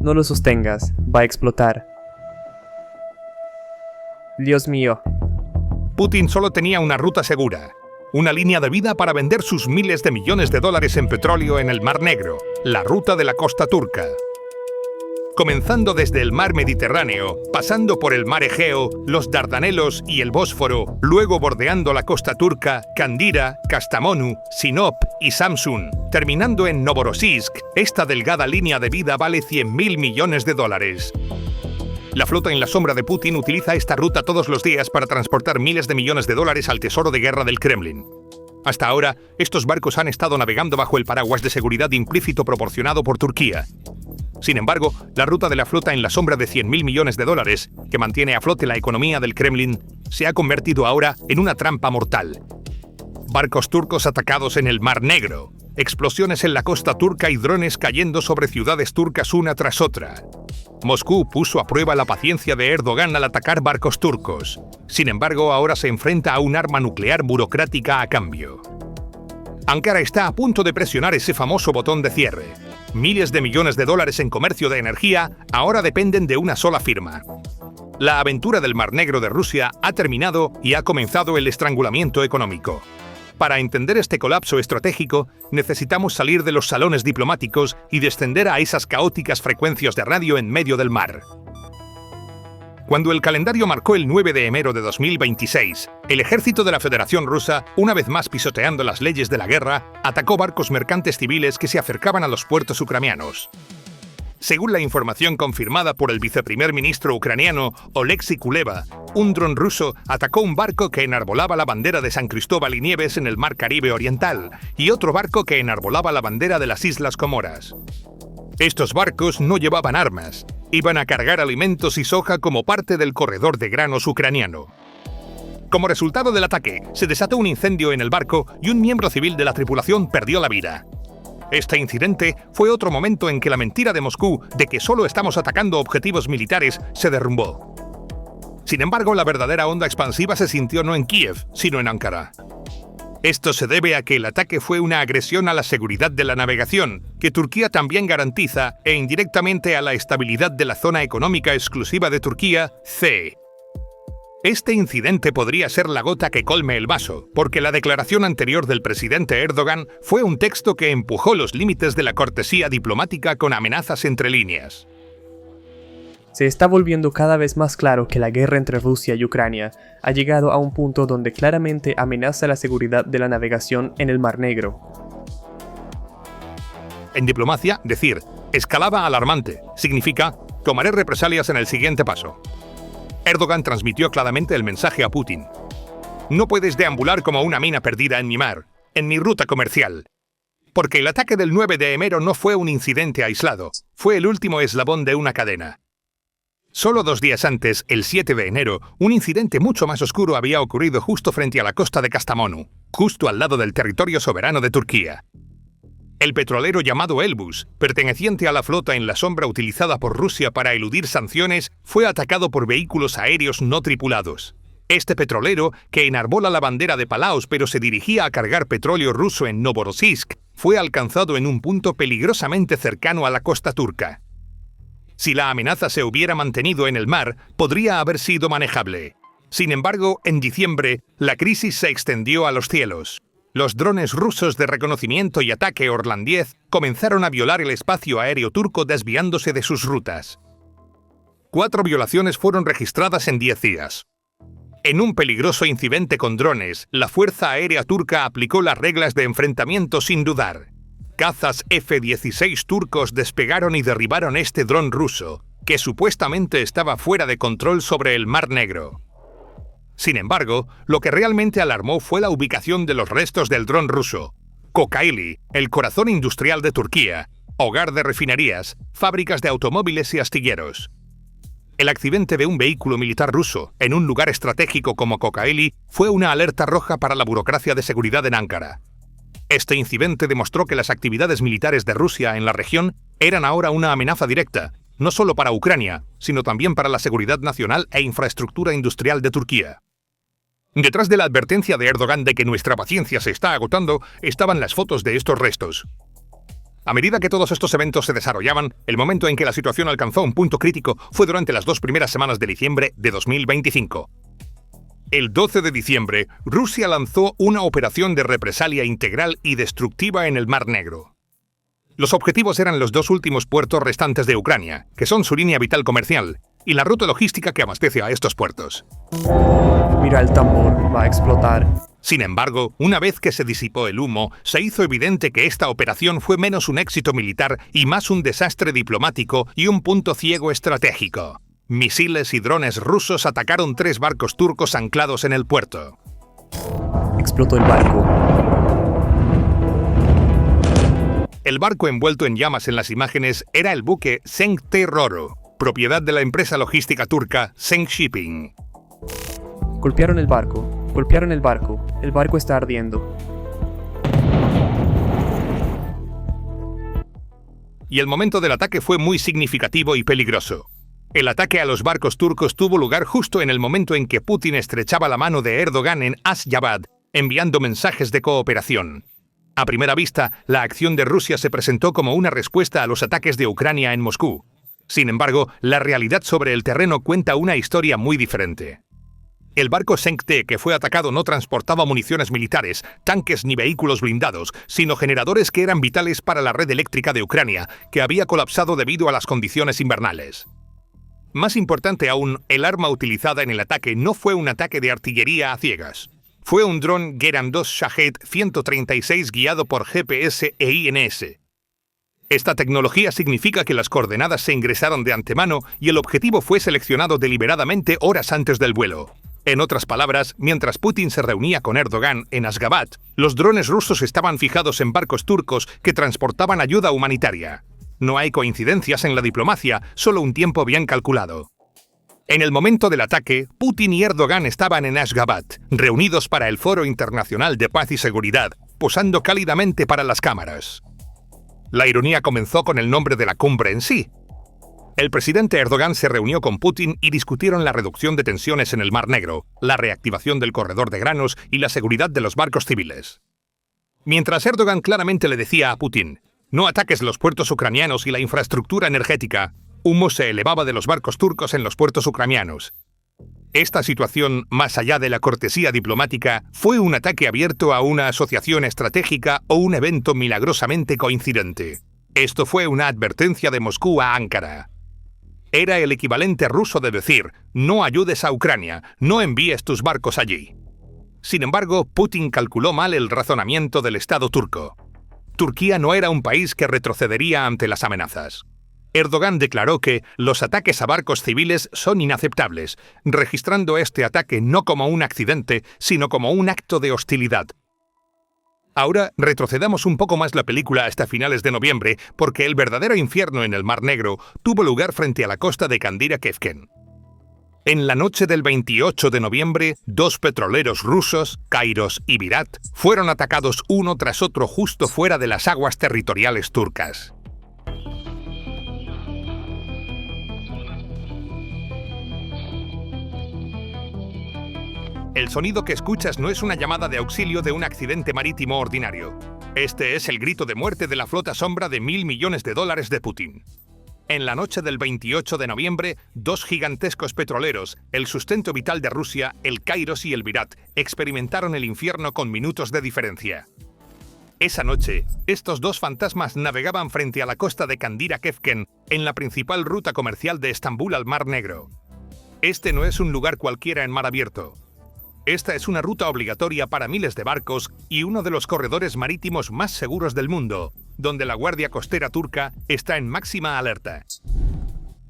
No lo sostengas, va a explotar. Dios mío. Putin solo tenía una ruta segura, una línea de vida para vender sus miles de millones de dólares en petróleo en el Mar Negro, la ruta de la costa turca. Comenzando desde el mar Mediterráneo, pasando por el mar Egeo, los Dardanelos y el Bósforo, luego bordeando la costa turca, Kandira, Kastamonu, Sinop y Samsun, terminando en Novorossiysk, esta delgada línea de vida vale 100.000 millones de dólares. La flota en la sombra de Putin utiliza esta ruta todos los días para transportar miles de millones de dólares al tesoro de guerra del Kremlin. Hasta ahora, estos barcos han estado navegando bajo el paraguas de seguridad implícito proporcionado por Turquía. Sin embargo, la ruta de la flota en la sombra de 100.000 millones de dólares, que mantiene a flote la economía del Kremlin, se ha convertido ahora en una trampa mortal. Barcos turcos atacados en el Mar Negro, explosiones en la costa turca y drones cayendo sobre ciudades turcas una tras otra. Moscú puso a prueba la paciencia de Erdogan al atacar barcos turcos. Sin embargo, ahora se enfrenta a un arma nuclear burocrática a cambio. Ankara está a punto de presionar ese famoso botón de cierre. Miles de millones de dólares en comercio de energía ahora dependen de una sola firma. La aventura del Mar Negro de Rusia ha terminado y ha comenzado el estrangulamiento económico. Para entender este colapso estratégico, necesitamos salir de los salones diplomáticos y descender a esas caóticas frecuencias de radio en medio del mar. Cuando el calendario marcó el 9 de enero de 2026, el ejército de la Federación Rusa, una vez más pisoteando las leyes de la guerra, atacó barcos mercantes civiles que se acercaban a los puertos ucranianos. Según la información confirmada por el viceprimer ministro ucraniano Oleksiy Kuleba, un dron ruso atacó un barco que enarbolaba la bandera de San Cristóbal y Nieves en el Mar Caribe Oriental y otro barco que enarbolaba la bandera de las Islas Comoras. Estos barcos no llevaban armas, iban a cargar alimentos y soja como parte del corredor de granos ucraniano. Como resultado del ataque, se desató un incendio en el barco y un miembro civil de la tripulación perdió la vida. Este incidente fue otro momento en que la mentira de Moscú de que solo estamos atacando objetivos militares se derrumbó. Sin embargo, la verdadera onda expansiva se sintió no en Kiev, sino en Ankara. Esto se debe a que el ataque fue una agresión a la seguridad de la navegación, que Turquía también garantiza, e indirectamente a la estabilidad de la zona económica exclusiva de Turquía, CE. Este incidente podría ser la gota que colme el vaso, porque la declaración anterior del presidente Erdogan fue un texto que empujó los límites de la cortesía diplomática con amenazas entre líneas. Se está volviendo cada vez más claro que la guerra entre Rusia y Ucrania ha llegado a un punto donde claramente amenaza la seguridad de la navegación en el Mar Negro. En diplomacia, decir escalada alarmante significa tomaré represalias en el siguiente paso. Erdogan transmitió claramente el mensaje a Putin. No puedes deambular como una mina perdida en mi mar, en mi ruta comercial. Porque el ataque del 9 de enero no fue un incidente aislado, fue el último eslabón de una cadena. Solo 2 días antes, el 7 de enero, un incidente mucho más oscuro había ocurrido justo frente a la costa de Kastamonu, justo al lado del territorio soberano de Turquía. El petrolero llamado Elbus, perteneciente a la flota en la sombra utilizada por Rusia para eludir sanciones, fue atacado por vehículos aéreos no tripulados. Este petrolero, que enarbola la bandera de Palaos pero se dirigía a cargar petróleo ruso en Novorossiysk, fue alcanzado en un punto peligrosamente cercano a la costa turca. Si la amenaza se hubiera mantenido en el mar, podría haber sido manejable. Sin embargo, en diciembre, la crisis se extendió a los cielos. Los drones rusos de reconocimiento y ataque Orlan-10 comenzaron a violar el espacio aéreo turco desviándose de sus rutas. 4 violaciones fueron registradas en 10 días. En un peligroso incidente con drones, la Fuerza Aérea Turca aplicó las reglas de enfrentamiento sin dudar. Cazas F-16 turcos despegaron y derribaron este dron ruso, que supuestamente estaba fuera de control sobre el Mar Negro. Sin embargo, lo que realmente alarmó fue la ubicación de los restos del dron ruso. Kocaeli, el corazón industrial de Turquía, hogar de refinerías, fábricas de automóviles y astilleros. El accidente de un vehículo militar ruso en un lugar estratégico como Kocaeli fue una alerta roja para la burocracia de seguridad en Ankara. Este incidente demostró que las actividades militares de Rusia en la región eran ahora una amenaza directa, no solo para Ucrania, sino también para la seguridad nacional e infraestructura industrial de Turquía. Detrás de la advertencia de Erdogan de que nuestra paciencia se está agotando, estaban las fotos de estos restos. A medida que todos estos eventos se desarrollaban, el momento en que la situación alcanzó un punto crítico fue durante las 2 primeras semanas de diciembre de 2025. El 12 de diciembre, Rusia lanzó una operación de represalia integral y destructiva en el Mar Negro. Los objetivos eran los 2 últimos puertos restantes de Ucrania, que son su línea vital comercial, y la ruta logística que abastece a estos puertos. Mira el tambor, va a explotar. Sin embargo, una vez que se disipó el humo, se hizo evidente que esta operación fue menos un éxito militar y más un desastre diplomático y un punto ciego estratégico. Misiles y drones rusos atacaron 3 barcos turcos anclados en el puerto. Explotó el barco. El barco envuelto en llamas en las imágenes era el buque Cenk-T Roro, propiedad de la empresa logística turca Cenk Shipping. Golpearon el barco, el barco está ardiendo. Y el momento del ataque fue muy significativo y peligroso. El ataque a los barcos turcos tuvo lugar justo en el momento en que Putin estrechaba la mano de Erdogan en Asyabad, enviando mensajes de cooperación. A primera vista, la acción de Rusia se presentó como una respuesta a los ataques de Ucrania en Moscú. Sin embargo, la realidad sobre el terreno cuenta una historia muy diferente. El barco Cenk-T que fue atacado no transportaba municiones militares, tanques ni vehículos blindados, sino generadores que eran vitales para la red eléctrica de Ucrania, que había colapsado debido a las condiciones invernales. Más importante aún, el arma utilizada en el ataque no fue un ataque de artillería a ciegas. Fue un dron Geran 2 Shahed 136 guiado por GPS e INS. Esta tecnología significa que las coordenadas se ingresaron de antemano y el objetivo fue seleccionado deliberadamente horas antes del vuelo. En otras palabras, mientras Putin se reunía con Erdogan en Ashgabat, los drones rusos estaban fijados en barcos turcos que transportaban ayuda humanitaria. No hay coincidencias en la diplomacia, solo un tiempo bien calculado. En el momento del ataque, Putin y Erdogan estaban en Ashgabat, reunidos para el Foro Internacional de Paz y Seguridad, posando cálidamente para las cámaras. La ironía comenzó con el nombre de la cumbre en sí. El presidente Erdogan se reunió con Putin y discutieron la reducción de tensiones en el Mar Negro, la reactivación del corredor de granos y la seguridad de los barcos civiles. Mientras Erdogan claramente le decía a Putin, no ataques los puertos ucranianos y la infraestructura energética, humo se elevaba de los barcos turcos en los puertos ucranianos. Esta situación, más allá de la cortesía diplomática, fue un ataque abierto a una asociación estratégica o un evento milagrosamente coincidente. Esto fue una advertencia de Moscú a Ankara. Era el equivalente ruso de decir, no ayudes a Ucrania, no envíes tus barcos allí. Sin embargo, Putin calculó mal el razonamiento del Estado turco. Turquía no era un país que retrocedería ante las amenazas. Erdogan declaró que los ataques a barcos civiles son inaceptables, registrando este ataque no como un accidente, sino como un acto de hostilidad. Ahora retrocedamos un poco más la película hasta finales de noviembre, porque el verdadero infierno en el Mar Negro tuvo lugar frente a la costa de Kandira-Kefken. En la noche del 28 de noviembre, 2 petroleros rusos, Kairos y Virat, fueron atacados uno tras otro justo fuera de las aguas territoriales turcas. El sonido que escuchas no es una llamada de auxilio de un accidente marítimo ordinario. Este es el grito de muerte de la flota sombra de $1.000 millones de Putin. En la noche del 28 de noviembre, 2 gigantescos petroleros, el sustento vital de Rusia, el Kairos y el Virat, experimentaron el infierno con minutos de diferencia. Esa noche, estos 2 fantasmas navegaban frente a la costa de Kandira-Kefken, en la principal ruta comercial de Estambul al Mar Negro. Este no es un lugar cualquiera en mar abierto. Esta es una ruta obligatoria para miles de barcos y uno de los corredores marítimos más seguros del mundo, donde la Guardia Costera turca está en máxima alerta.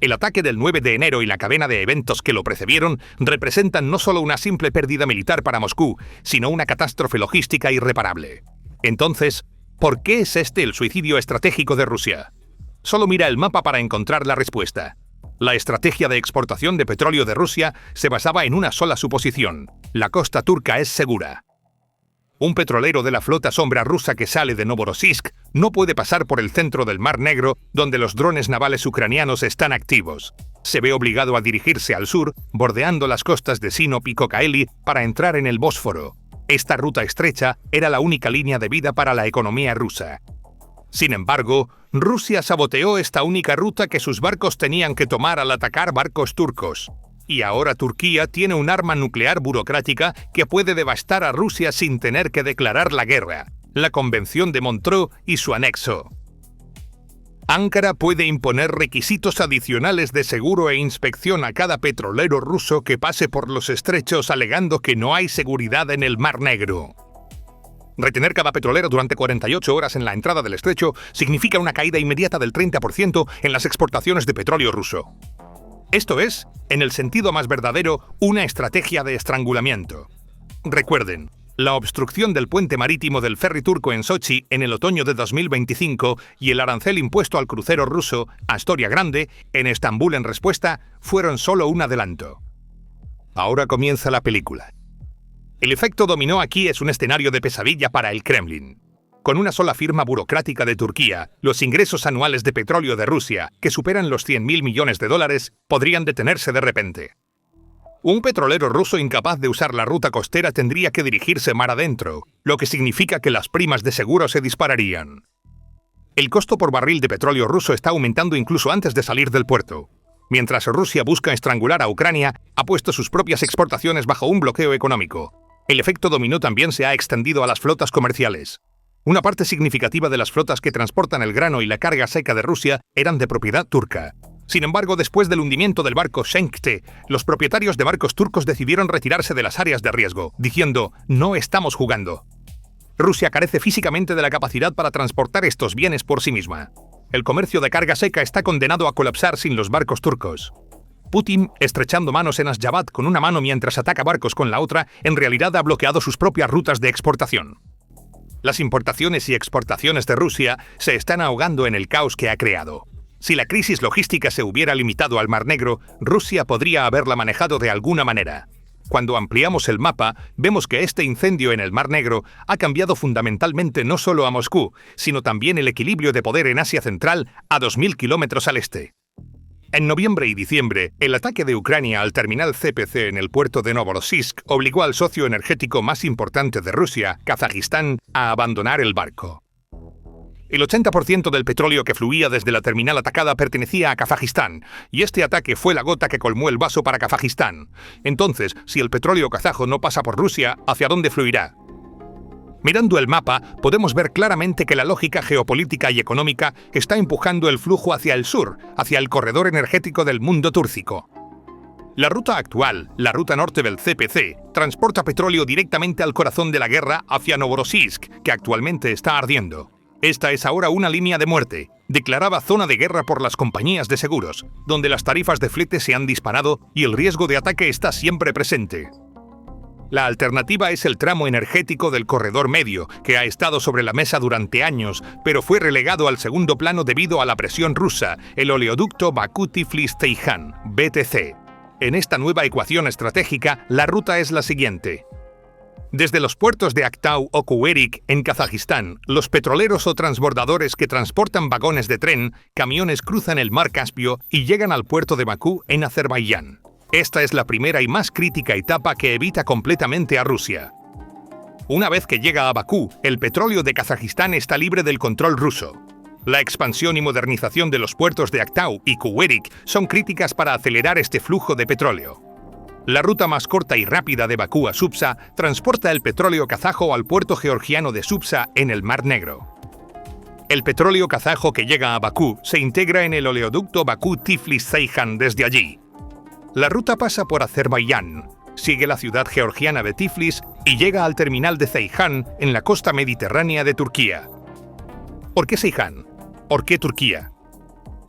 El ataque del 9 de enero y la cadena de eventos que lo precedieron representan no solo una simple pérdida militar para Moscú, sino una catástrofe logística irreparable. Entonces, ¿por qué es este el suicidio estratégico de Rusia? Solo mira el mapa para encontrar la respuesta. La estrategia de exportación de petróleo de Rusia se basaba en una sola suposición: la costa turca es segura. Un petrolero de la flota sombra rusa que sale de Novorossiysk no puede pasar por el centro del Mar Negro, donde los drones navales ucranianos están activos. Se ve obligado a dirigirse al sur, bordeando las costas de Sinop y Kocaeli para entrar en el Bósforo. Esta ruta estrecha era la única línea de vida para la economía rusa. Sin embargo, Rusia saboteó esta única ruta que sus barcos tenían que tomar al atacar barcos turcos. Y ahora Turquía tiene un arma nuclear burocrática que puede devastar a Rusia sin tener que declarar la guerra: la Convención de Montreux y su anexo. Ankara puede imponer requisitos adicionales de seguro e inspección a cada petrolero ruso que pase por los estrechos, alegando que no hay seguridad en el Mar Negro. Retener cada petrolero durante 48 horas en la entrada del estrecho significa una caída inmediata del 30% en las exportaciones de petróleo ruso. Esto es, en el sentido más verdadero, una estrategia de estrangulamiento. Recuerden, la obstrucción del puente marítimo del ferry turco en Sochi en el otoño de 2025 y el arancel impuesto al crucero ruso Astoria Grande en Estambul en respuesta fueron solo un adelanto. Ahora comienza la película. El efecto dominó aquí es un escenario de pesadilla para el Kremlin. Con una sola firma burocrática de Turquía, los ingresos anuales de petróleo de Rusia, que superan los 100.000 millones de dólares, podrían detenerse de repente. Un petrolero ruso incapaz de usar la ruta costera tendría que dirigirse mar adentro, lo que significa que las primas de seguro se dispararían. El costo por barril de petróleo ruso está aumentando incluso antes de salir del puerto. Mientras Rusia busca estrangular a Ucrania, ha puesto sus propias exportaciones bajo un bloqueo económico. El efecto dominó también se ha extendido a las flotas comerciales. Una parte significativa de las flotas que transportan el grano y la carga seca de Rusia eran de propiedad turca. Sin embargo, después del hundimiento del barco Schenkte, los propietarios de barcos turcos decidieron retirarse de las áreas de riesgo, diciendo: «No estamos jugando». Rusia carece físicamente de la capacidad para transportar estos bienes por sí misma. El comercio de carga seca está condenado a colapsar sin los barcos turcos. Putin, estrechando manos en Ashgabat con una mano mientras ataca barcos con la otra, en realidad ha bloqueado sus propias rutas de exportación. Las importaciones y exportaciones de Rusia se están ahogando en el caos que ha creado. Si la crisis logística se hubiera limitado al Mar Negro, Rusia podría haberla manejado de alguna manera. Cuando ampliamos el mapa, vemos que este incendio en el Mar Negro ha cambiado fundamentalmente no solo a Moscú, sino también el equilibrio de poder en Asia Central a 2.000 kilómetros al este. En noviembre y diciembre, el ataque de Ucrania al terminal CPC en el puerto de Novorossiysk obligó al socio energético más importante de Rusia, Kazajistán, a abandonar el barco. El 80% del petróleo que fluía desde la terminal atacada pertenecía a Kazajistán, y este ataque fue la gota que colmó el vaso para Kazajistán. Entonces, si el petróleo kazajo no pasa por Rusia, ¿hacia dónde fluirá? Mirando el mapa, podemos ver claramente que la lógica geopolítica y económica está empujando el flujo hacia el sur, hacia el corredor energético del mundo túrcico. La ruta actual, la ruta norte del CPC, transporta petróleo directamente al corazón de la guerra hacia Novorossiysk, que actualmente está ardiendo. Esta es ahora una línea de muerte, declarada zona de guerra por las compañías de seguros, donde las tarifas de flete se han disparado y el riesgo de ataque está siempre presente. La alternativa es el tramo energético del corredor medio, que ha estado sobre la mesa durante años, pero fue relegado al segundo plano debido a la presión rusa, el oleoducto Bakú-Tiflis-Ceyhan, BTC. En esta nueva ecuación estratégica, la ruta es la siguiente. Desde los puertos de Aktau o Kuwerik, en Kazajistán, los petroleros o transbordadores que transportan vagones de tren, camiones cruzan el mar Caspio y llegan al puerto de Bakú, en Azerbaiyán. Esta es la primera y más crítica etapa que evita completamente a Rusia. Una vez que llega a Bakú, el petróleo de Kazajistán está libre del control ruso. La expansión y modernización de los puertos de Aktau y Kuwerik son críticas para acelerar este flujo de petróleo. La ruta más corta y rápida de Bakú a Supsa transporta el petróleo kazajo al puerto georgiano de Supsa en el Mar Negro. El petróleo kazajo que llega a Bakú se integra en el oleoducto Bakú-Tiflis-Ceyhan desde allí. La ruta pasa por Azerbaiyán, sigue la ciudad georgiana de Tiflis y llega al terminal de Ceyhan en la costa mediterránea de Turquía. ¿Por qué Ceyhan? ¿Por qué Turquía?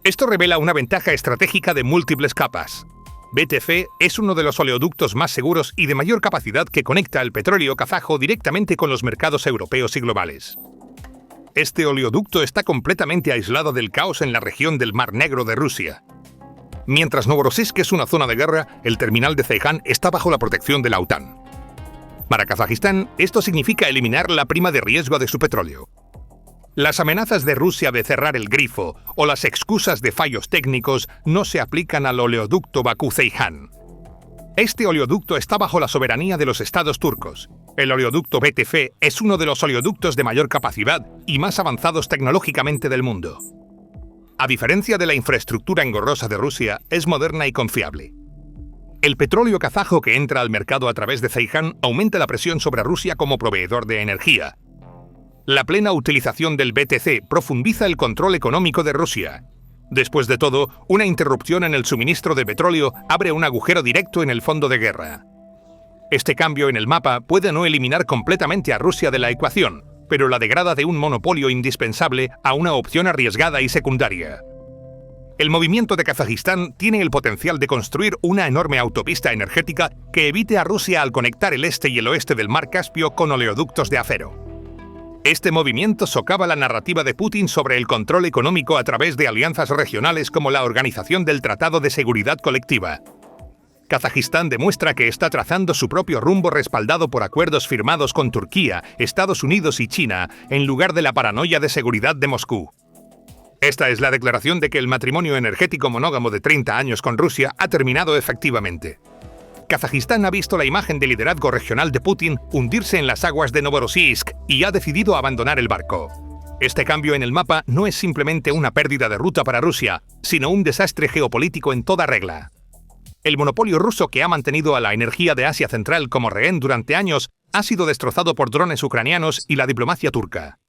Esto revela una ventaja estratégica de múltiples capas. BTC es uno de los oleoductos más seguros y de mayor capacidad que conecta el petróleo kazajo directamente con los mercados europeos y globales. Este oleoducto está completamente aislado del caos en la región del Mar Negro de Rusia. Mientras Novorossiysk es una zona de guerra, el terminal de Ceyhan está bajo la protección de la OTAN. Para Kazajistán, esto significa eliminar la prima de riesgo de su petróleo. Las amenazas de Rusia de cerrar el grifo o las excusas de fallos técnicos no se aplican al oleoducto Bakú-Ceyhan. Este oleoducto está bajo la soberanía de los estados turcos. El oleoducto BTF es uno de los oleoductos de mayor capacidad y más avanzados tecnológicamente del mundo. A diferencia de la infraestructura engorrosa de Rusia, es moderna y confiable. El petróleo kazajo que entra al mercado a través de Ceyhan aumenta la presión sobre Rusia como proveedor de energía. La plena utilización del BTC profundiza el control económico de Rusia. Después de todo, una interrupción en el suministro de petróleo abre un agujero directo en el fondo de guerra. Este cambio en el mapa puede no eliminar completamente a Rusia de la ecuación, pero la degrada de un monopolio indispensable a una opción arriesgada y secundaria. El movimiento de Kazajistán tiene el potencial de construir una enorme autopista energética que evite a Rusia al conectar el este y el oeste del mar Caspio con oleoductos de acero. Este movimiento socava la narrativa de Putin sobre el control económico a través de alianzas regionales como la Organización del Tratado de Seguridad Colectiva. Kazajistán demuestra que está trazando su propio rumbo respaldado por acuerdos firmados con Turquía, Estados Unidos y China, en lugar de la paranoia de seguridad de Moscú. Esta es la declaración de que el matrimonio energético monógamo de 30 años con Rusia ha terminado efectivamente. Kazajistán ha visto la imagen de liderazgo regional de Putin hundirse en las aguas de Novorossiysk y ha decidido abandonar el barco. Este cambio en el mapa no es simplemente una pérdida de ruta para Rusia, sino un desastre geopolítico en toda regla. El monopolio ruso que ha mantenido a la energía de Asia Central como rehén durante años ha sido destrozado por drones ucranianos y la diplomacia turca.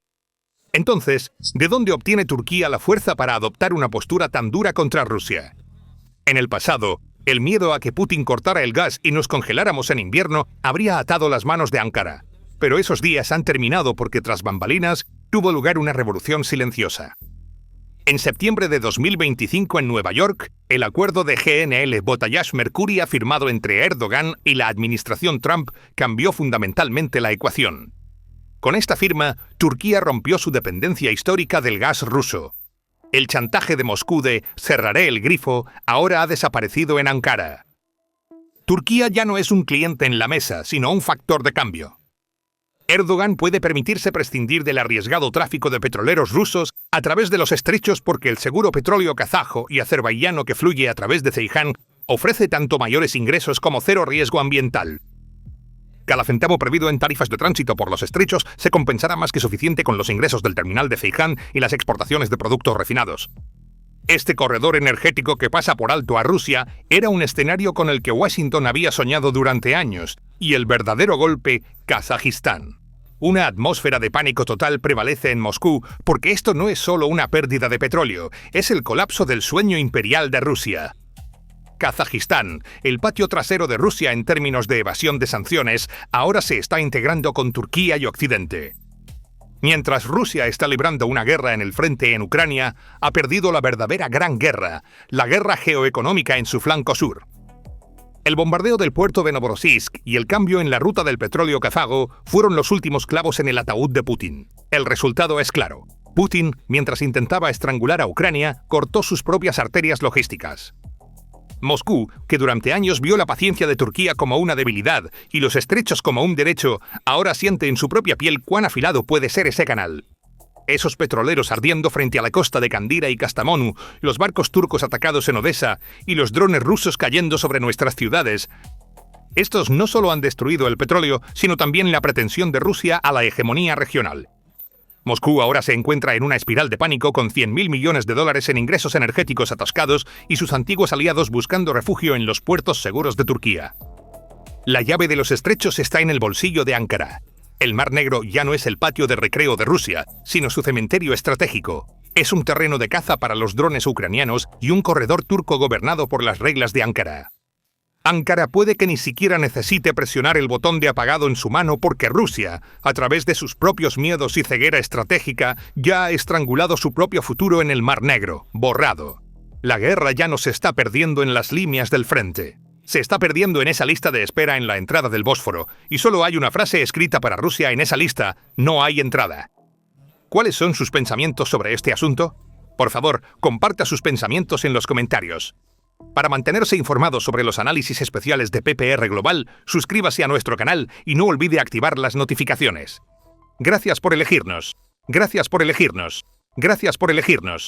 Entonces, ¿de dónde obtiene Turquía la fuerza para adoptar una postura tan dura contra Rusia? En el pasado, el miedo a que Putin cortara el gas y nos congeláramos en invierno habría atado las manos de Ankara. Pero esos días han terminado porque tras bambalinas tuvo lugar una revolución silenciosa. En septiembre de 2025 en Nueva York, el acuerdo de GNL-Botayash-Mercuria firmado entre Erdogan y la administración Trump cambió fundamentalmente la ecuación. Con esta firma, Turquía rompió su dependencia histórica del gas ruso. El chantaje de Moscú de «cerraré el grifo» ahora ha desaparecido en Ankara. Turquía ya no es un cliente en la mesa, sino un factor de cambio. Erdogan puede permitirse prescindir del arriesgado tráfico de petroleros rusos a través de los estrechos porque el seguro petróleo kazajo y azerbaiyano que fluye a través de Ceyhan ofrece tanto mayores ingresos como cero riesgo ambiental. Cada centavo perdido en tarifas de tránsito por los estrechos se compensará más que suficiente con los ingresos del terminal de Ceyhan y las exportaciones de productos refinados. Este corredor energético que pasa por alto a Rusia era un escenario con el que Washington había soñado durante años, y el verdadero golpe, Kazajistán. Una atmósfera de pánico total prevalece en Moscú porque esto no es solo una pérdida de petróleo, es el colapso del sueño imperial de Rusia. Kazajistán, el patio trasero de Rusia en términos de evasión de sanciones, ahora se está integrando con Turquía y Occidente. Mientras Rusia está librando una guerra en el frente en Ucrania, ha perdido la verdadera gran guerra, la guerra geoeconómica en su flanco sur. El bombardeo del puerto de Novorossiysk y el cambio en la ruta del petróleo kazajo fueron los últimos clavos en el ataúd de Putin. El resultado es claro. Putin, mientras intentaba estrangular a Ucrania, cortó sus propias arterias logísticas. Moscú, que durante años vio la paciencia de Turquía como una debilidad y los estrechos como un derecho, ahora siente en su propia piel cuán afilado puede ser ese canal. Esos petroleros ardiendo frente a la costa de Kandira y Kastamonu, los barcos turcos atacados en Odessa y los drones rusos cayendo sobre nuestras ciudades. Estos no solo han destruido el petróleo, sino también la pretensión de Rusia a la hegemonía regional. Moscú ahora se encuentra en una espiral de pánico con $100.000 millones en ingresos energéticos atascados y sus antiguos aliados buscando refugio en los puertos seguros de Turquía. La llave de los estrechos está en el bolsillo de Ankara. El Mar Negro ya no es el patio de recreo de Rusia, sino su cementerio estratégico. Es un terreno de caza para los drones ucranianos y un corredor turco gobernado por las reglas de Ankara. Ankara puede que ni siquiera necesite presionar el botón de apagado en su mano porque Rusia, a través de sus propios miedos y ceguera estratégica, ya ha estrangulado su propio futuro en el Mar Negro, borrado. La guerra ya no se está perdiendo en las líneas del frente. Se está perdiendo en esa lista de espera en la entrada del Bósforo, y solo hay una frase escrita para Rusia en esa lista: no hay entrada. ¿Cuáles son sus pensamientos sobre este asunto? Por favor, comparta sus pensamientos en los comentarios. Para mantenerse informado sobre los análisis especiales de PPR Global, suscríbase a nuestro canal y no olvide activar las notificaciones. Gracias por elegirnos. Gracias por elegirnos. Gracias por elegirnos.